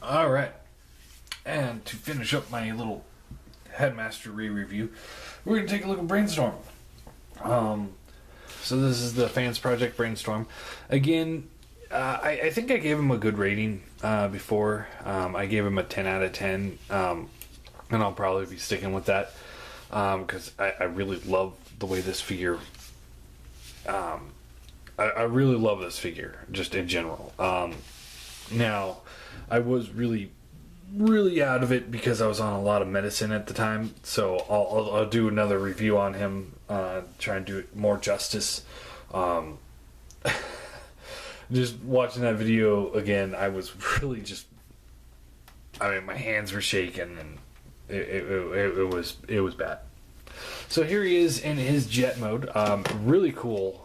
All right, and to finish up my little Headmaster re-review, we're going to take a look at Brainstorm. So this is the Fansproject Brainstorm. Again, I think I gave him a good rating before. I gave him a 10 out of 10, and I'll probably be sticking with that because I really love the way this figure... I really love this figure, just in general. Now, I was really out of it because I was on a lot of medicine at the time, so I'll do another review on him, try and do it more justice. Just watching that video again, I was really just... I mean, my hands were shaking, and it was bad. So here he is in his jet mode. Really cool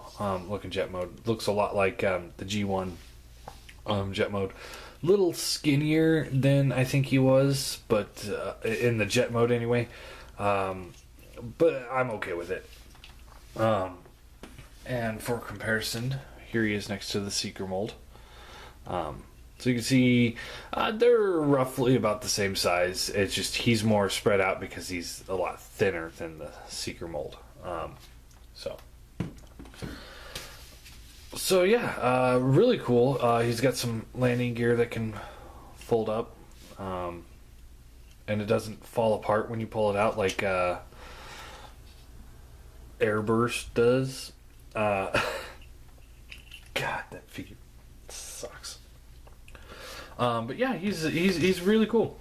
looking jet mode. Looks a lot like the G1 jet mode. Little skinnier than I think he was, but in the jet mode anyway. But I'm okay with it. And for comparison, here he is next to the Seeker mold. So you can see they're roughly about the same size. It's just he's more spread out because he's a lot thinner than the Seeker mold. So yeah, really cool. He's got some landing gear that can fold up, and it doesn't fall apart when you pull it out like Airburst does. God, that figure sucks. But yeah, he's really cool.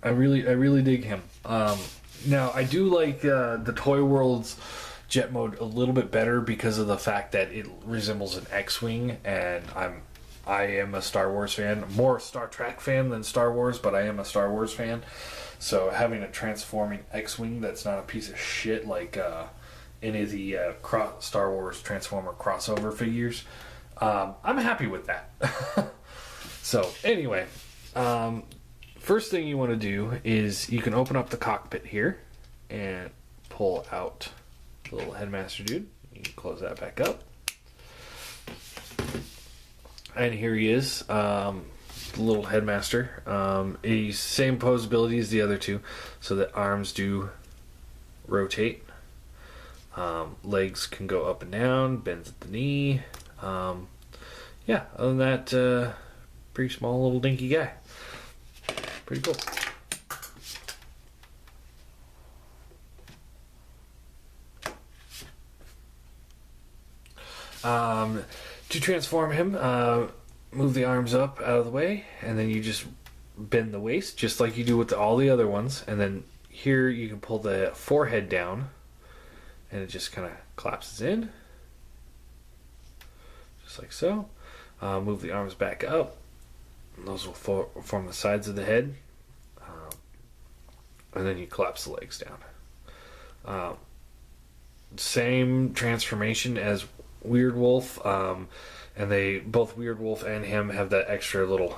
I really dig him. Now I do like the Toy World's jet mode a little bit better because of the fact that it resembles an X-wing, and I am a Star Wars fan, more Star Trek fan than Star Wars, but I am a Star Wars fan. So having a transforming X-wing that's not a piece of shit like any of the Star Wars Transformer crossover figures, I'm happy with that. So anyway, first thing you want to do is you can open up the cockpit here and pull out the little Headmaster dude. You can close that back up. And here he is, the little Headmaster. He's same posability as the other two, so the arms do rotate. Legs can go up and down, bends at the knee. Yeah, other than that, pretty small little dinky guy. Pretty cool. To transform him, move the arms up out of the way, and then you just bend the waist, just like you do with all the other ones. And then here you can pull the forehead down, and it just kind of collapses in, just like so. Move the arms back up. Those will form the sides of the head, and then you collapse the legs down. Same transformation as Weird Wolf, and they both Weird Wolf and him have that extra little.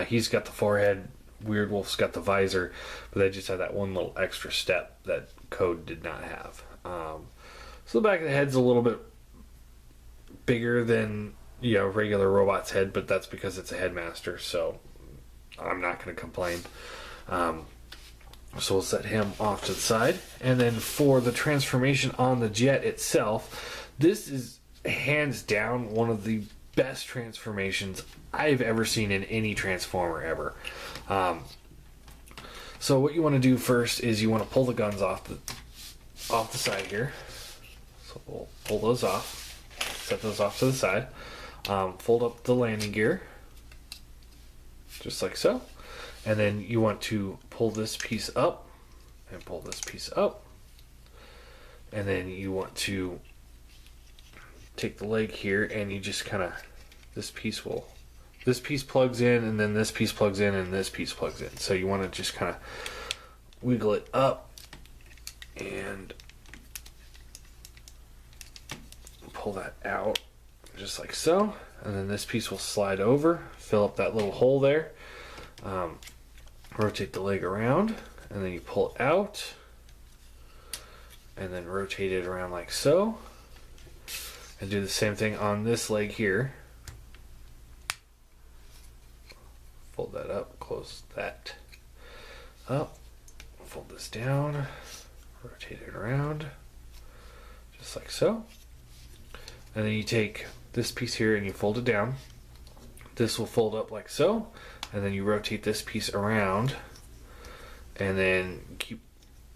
He's got the forehead. Weird Wolf's got the visor, but they just have that one little extra step that Code did not have. So the back of the head's a little bit bigger than regular robot's head, but that's because it's a Headmaster, so I'm not going to complain. So we'll set him off to the side. And then for the transformation on the jet itself, this is hands down one of the best transformations I've ever seen in any Transformer ever. So what you want to do first is you want to pull the guns off the side here. So we'll pull those off, set those off to the side. Fold up the landing gear, just like so. And then you want to pull this piece up and pull this piece up. And then you want to take the leg here and you just kind of, this piece plugs in, and then this piece plugs in, and this piece plugs in. So you want to just kind of wiggle it up and pull that out, just like so. And then this piece will slide over, fill up that little hole there. Rotate the leg around, and then you pull it out, and then rotate it around like so. And do the same thing on this leg here. fold that up, close that up, fold this down, rotate it around, just like so. And then you take this piece here and you fold it down. This will fold up like so, and then you rotate this piece around, and then keep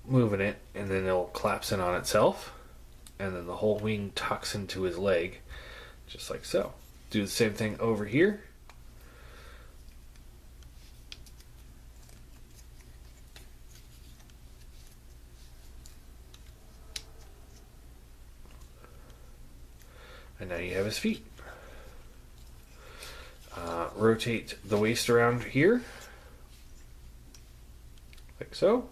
moving it, and then it'll collapse in on itself, and then the whole wing tucks into his leg, just like so. Do the same thing over here. And now you have his feet. Rotate the waist around here, like so.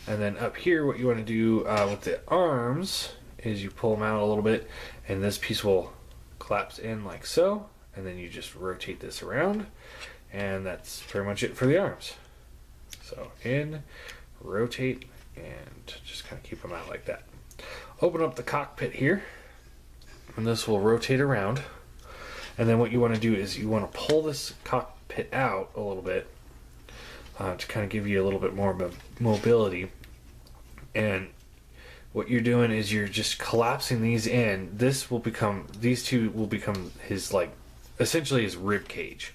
And then up here, what you want to do with the arms is you pull them out a little bit, and this piece will collapse in like so. And then you just rotate this around, and that's pretty much it for the arms. So in, rotate, and just kind of keep them out like that. Open up the cockpit here, and this will rotate around. And then what you want to do is you want to pull this cockpit out a little bit to kind of give you a little bit more mobility. And what you're doing is you're just collapsing these in. These two will become his, like, essentially his rib cage.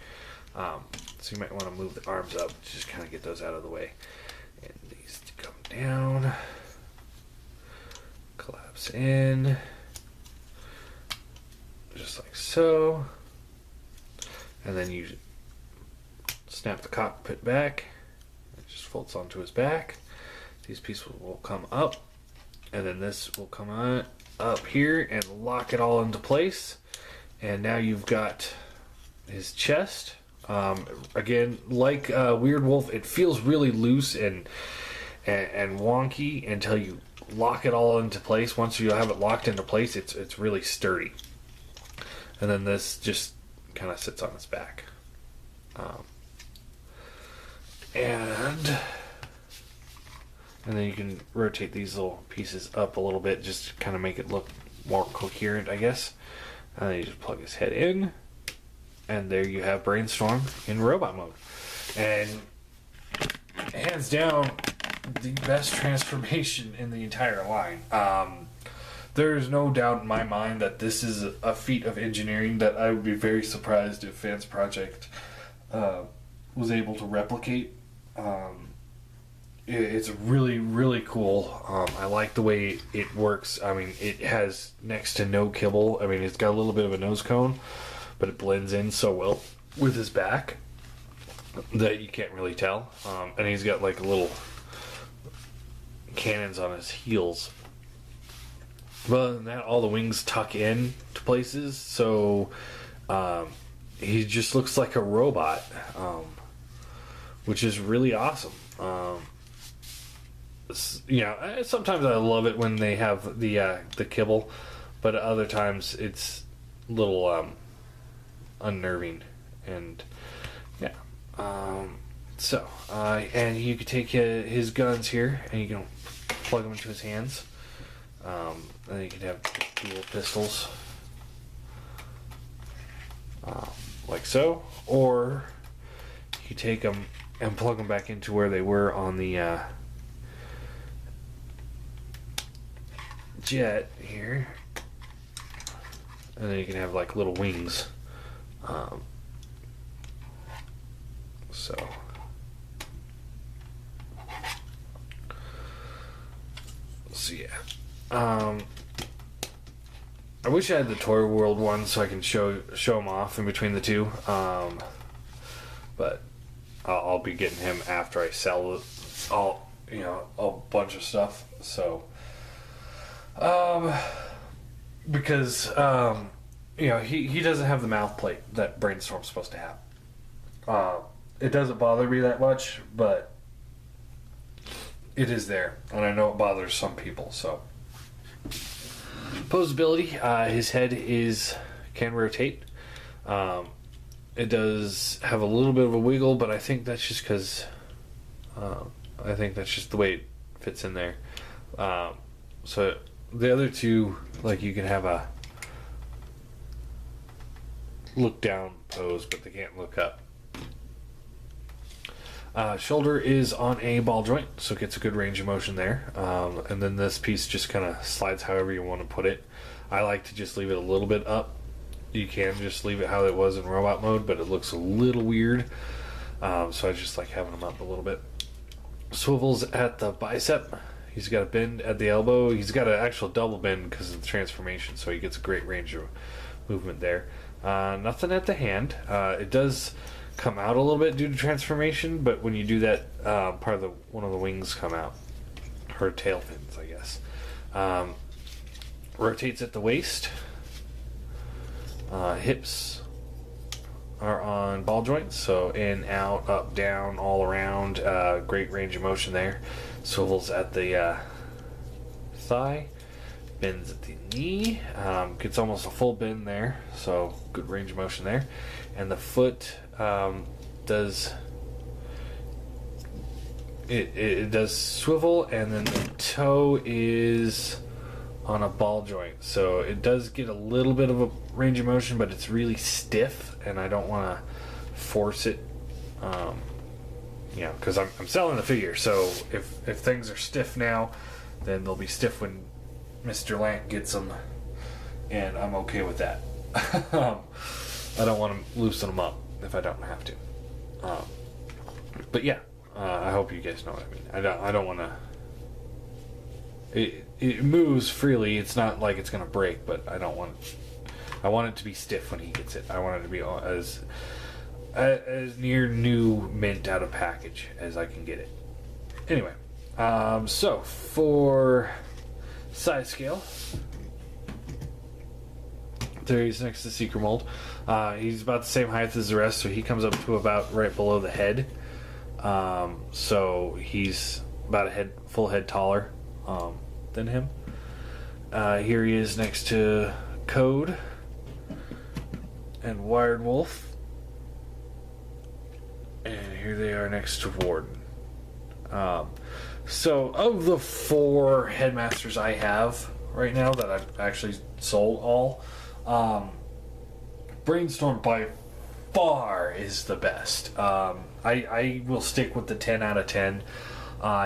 So you might want to move the arms up, just kind of get those out of the way. And these come down, collapse in, just like so. And then you snap the cockpit back. It just folds onto his back. These pieces will come up, and then this will come on up here and lock it all into place. And now you've got his chest. Again, like Weird Wolf, it feels really loose and wonky until you lock it all into place. Once you have it locked into place, it's really sturdy. And then this just kind of sits on his back. And then you can rotate these little pieces up a little bit just to kind of make it look more coherent, I guess. And then you just plug his head in, and there you have Brainstorm in robot mode. And hands down, the best transformation in the entire line. There's no doubt in my mind that this is a feat of engineering that I would be very surprised if Fansproject was able to replicate. It's really, really cool. I like the way it works. I mean, it has next to no kibble. I mean, it's got a little bit of a nose cone, but it blends in so well with his back that you can't really tell. And he's got like little cannons on his heels. But other than that, all the wings tuck in to places, so he just looks like a robot, which is really awesome. Sometimes I love it when they have the kibble, but other times it's a little unnerving. And yeah, and you can take his guns here and you can plug them into his hands. And you can have dual pistols, like so, or you take them and plug them back into where they were on the jet here, and then you can have like little wings. So yeah. I wish I had the Toy World one so I can show them off in between the two. But I'll be getting him after I sell a bunch of stuff. So, because he doesn't have the mouth plate that Brainstorm's supposed to have. It doesn't bother me that much, but it is there, and I know it bothers some people. So. Posability, his head can rotate. It does have a little bit of a wiggle, but I think that's just because the way it fits in there. So the other two, like, you can have a look down pose, but they can't look up. Shoulder is on a ball joint, so it gets a good range of motion there. And then this piece just kind of slides however you want to put it. I like to just leave it a little bit up. You can just leave it how it was in robot mode, but it looks a little weird. So I just like having them up a little bit. Swivels at the bicep. He's got a bend at the elbow. He's got an actual double bend because of the transformation, so he gets a great range of movement there. Nothing at the hand. It does come out a little bit due to transformation, but when you do that, one of the wings come out, or tail fins, I guess. Rotates at the waist. Hips are on ball joints, so in, out, up, down, all around. Great range of motion there. Swivels at the thigh. Bends at the knee. Gets almost a full bend there, so good range of motion there. And the foot does it does swivel, and then the toe is on a ball joint, so it does get a little bit of a range of motion, but it's really stiff, and I don't want to force it, because I'm selling the figure, so if things are stiff now, then they'll be stiff when Mr. Lant gets them, and I'm okay with that. I don't want to loosen them up if I don't have to. But yeah, I hope you guys know what I mean. I don't want to. It moves freely. It's not like it's gonna break, but I don't want. I want it to be stiff when he gets it. I want it to be as near new mint out of package as I can get it. Anyway, so for size scale, there he's next to Seeker Mold. He's about the same height as the rest, so he comes up to about right below the head. So he's about a full head taller than him. Here he is next to Code and Wired Wolf. And here they are next to Warden. So of the 4 headmasters I have right now that I've actually sold all, Brainstorm by far is the best. I will stick with the 10 out of 10.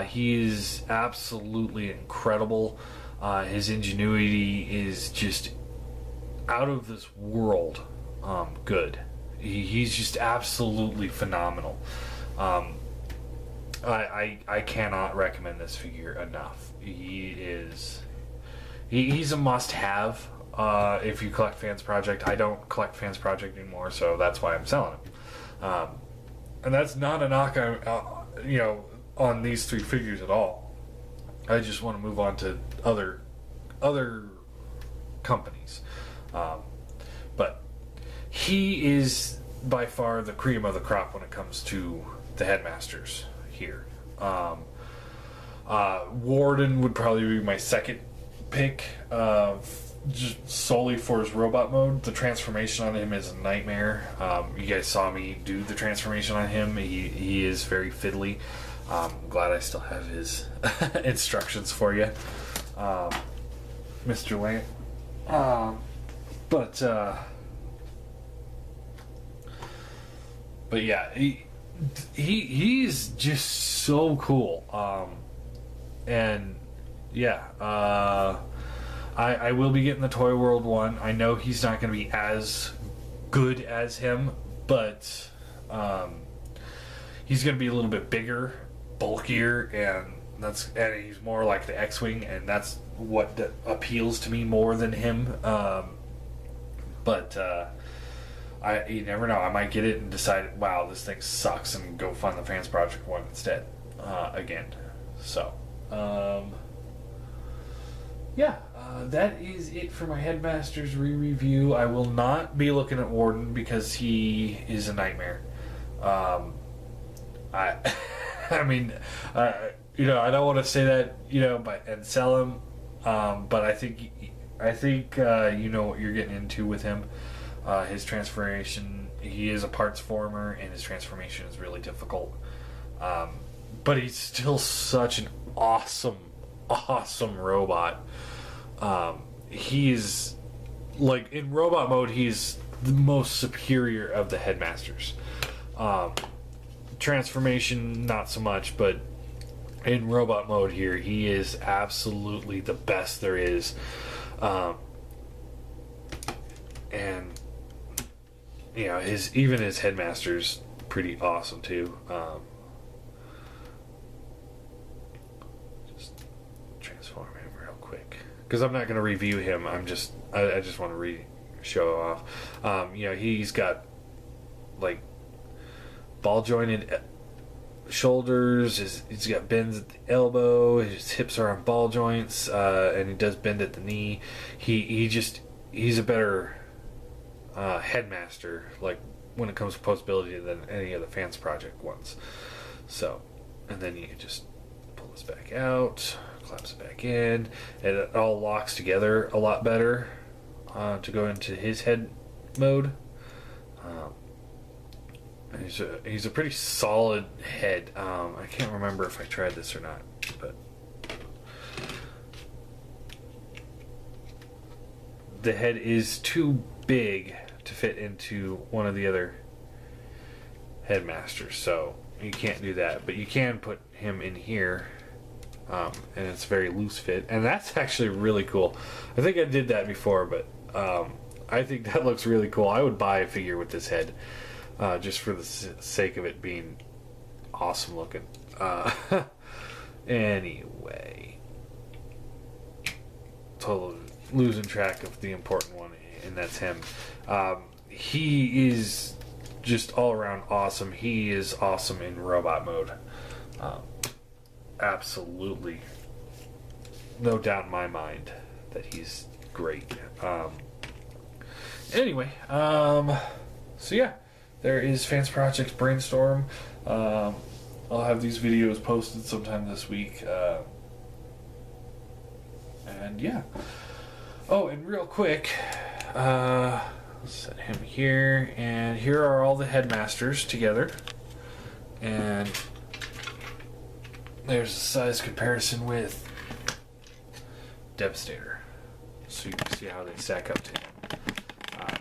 He is absolutely incredible. His ingenuity is just out of this world good. He's just absolutely phenomenal. I cannot recommend this figure enough. He's a must-have if you collect Fansproject. I don't collect Fansproject anymore, so that's why I'm selling him. And that's not a knock on these 3 figures at all. I just want to move on to other companies. But he is by far the cream of the crop when it comes to the headmasters here. Warden would probably be my second pick, just solely for his robot mode. The transformation on him is a nightmare. You guys saw me do the transformation on him. He is very fiddly. I'm glad I still have his instructions for you, Mr. Lant. But yeah, he's just so cool. And yeah, I will be getting the Toy World one. I know he's not going to be as good as him, but he's going to be a little bit bigger, bulkier, and he's more like the X-Wing, and that's what appeals to me more than him. You never know. I might get it and decide, wow, this thing sucks, and go find the Fansproject one instead again. So, that is it for my Headmasters re-review. I will not be looking at Warden because he is a nightmare. I mean, I don't want to say that, and sell him, but I think you know what you're getting into with him. His transformation, he is a parts former, and his transformation is really difficult. But he's still such an awesome robot. He's, like, in robot mode, he's the most superior of the Headmasters. transformation, not so much, but in robot mode here, he is absolutely the best there is. And you know, even his headmaster's pretty awesome too. Just transform him real quick, because I'm not going to review him. I just want to show off. You know, he's got like ball jointed shoulders. He's got bends at the elbow. His hips are on ball joints, and he does bend at the knee. He's a better headmaster, like when it comes to postability, than any of the Fansproject ones. So, and then you can just pull this back out, clamps it back in, and it all locks together a lot better to go into his head mode. He's a pretty solid head. I can't remember if I tried this or not, but the head is too big to fit into one of the other headmasters, so you can't do that. But you can put him in here, and it's a very loose fit, and that's actually really cool. I think I did that before, but I think that looks really cool. I would buy a figure with this head. Just for the sake of it being awesome looking. Anyway, totally losing track of the important one, and that's him. He is just all around awesome. He is awesome in robot mode. Absolutely. No doubt in my mind that he's great. Anyway, so yeah. There is Fansproject Brainstorm. I'll have these videos posted sometime this week. And yeah. Oh, and real quick, let's set him here. And here are all the headmasters together. And there's a size comparison with Devastator. So you can see how they stack up to him.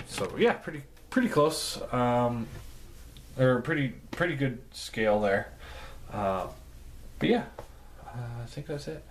So yeah, pretty close, or pretty good scale there. But yeah, I think that's it.